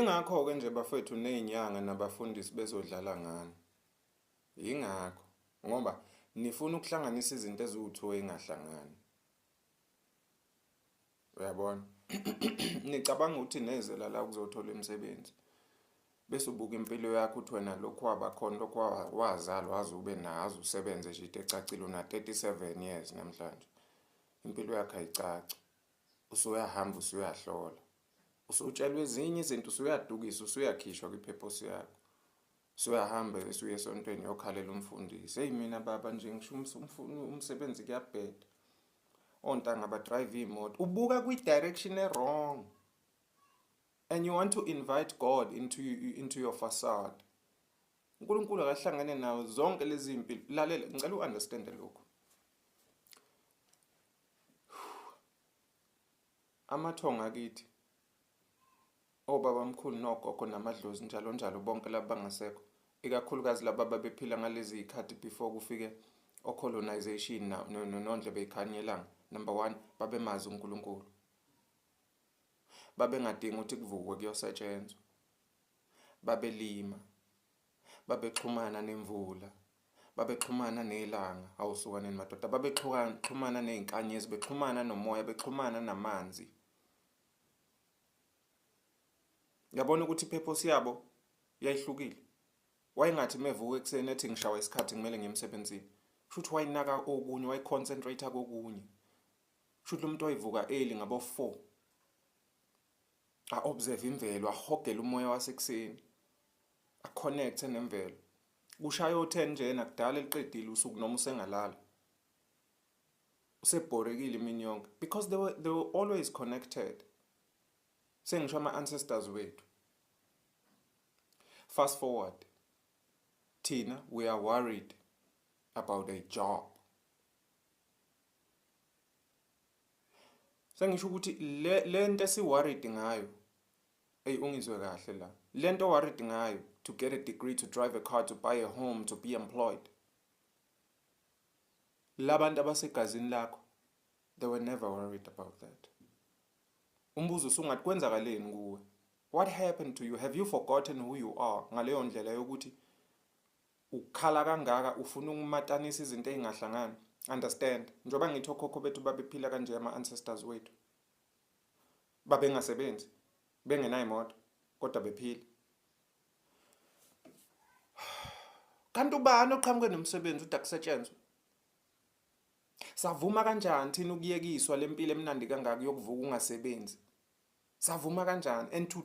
Ingakho-ke nje bafethu ney'nyanga nabafundisi bezodlala ngani. Yingakho ngoba nifuna ukuhlanganisa izinto eziwu-2 ey'ngahlangani. Uyabona? Nicabanga ukuthi neze la kuzothola imisebenzi. Bese ubuka impilo yakho uthi wena lokhu wabakhona lokhu wazalwa waze ube nazo usebenze nje into ecacile una 37 years namhlanje. Impilo yakho ayicaci. Usuyahamba usuyahlola. Usutshelwe ezinye izinto usuyadukisa usuyakhishwa kwipurpose yakho. Usuyahamba usuye esontweni yokhalela umfundisi. Hey mina baba nje ngisho umsebenzi kuyabheda. Ontanga ba-drive imoto. Ubuka kwi-direction wrong. And you want to invite God into your facade. uNkulunkulu akahlangane nawo zonke lezi impilo. Lalela ngicela u-understand lokho. Amathonga akithi obaba mkhulu nogogo namadlozi njalo njalo bonke laba bangasekho ikakhulukazi laba babephila ngalezi izikhathi before kufike ocolonization nondlebe beyikhanyelanga. Number 1 babemazi uNkulunkulu. Babengadingi ukuthi kuvukwe kuyosetshenzwa. Babelima. Babexhumana nemvula. Babexhumana nelanga awusukaneni madoda. Babexhumana nezinkanyezi, bexhumana nomoya, bexhumana namanzi. Yabona ukuthi ipurpose yabo yayihlukile. Wayengathi mevuka ekseni ethi ngishawa isikhathi kumele ngiyemsebenzini. Shuthi wayinaka okunye, wayiconcentrate kokunye. Shuthi umuntu wayivuka early ngabo 4. A-observe imvelo, ahogele umoya wasekuseni. A-connect nemvelo. Kushaya o10 njena kudala eliqedile usuku noma usengalala. Usebhorekile imini yonke because they were always connected. Sengisho ama-ancestors wethu. Fast forward. Tina, we are worried about a job. Sengisho ukuthi lento esi-worried ngayo ungizwe kahle la. Lento worried ngayo to get a degree, to drive a car, to buy a home, to be employed. Labantu abasegazini lakho, they were never worried about that. Umbuzo usungathi kwenzakaleni kuwe? What happened to you? Have you forgotten who you are? Ngaleyo ndlela yokuthi ukhala kangaka ufuna ukumatanisa izinto ezingahlangani. Understand? Njoba ngithi okhokho bethu babephila kanje ama-ancestors wethu. Babengasebenzi, bengenayo imoto, kodwa bephila. Kanti ubani oqhamuke nomsebenzi uthi akusetshenzwe? Savuma kanjani thina ukuyekiswa lempilo emnandi kangaka yokuvuka ungasebenzi? Savuma kanjani? And to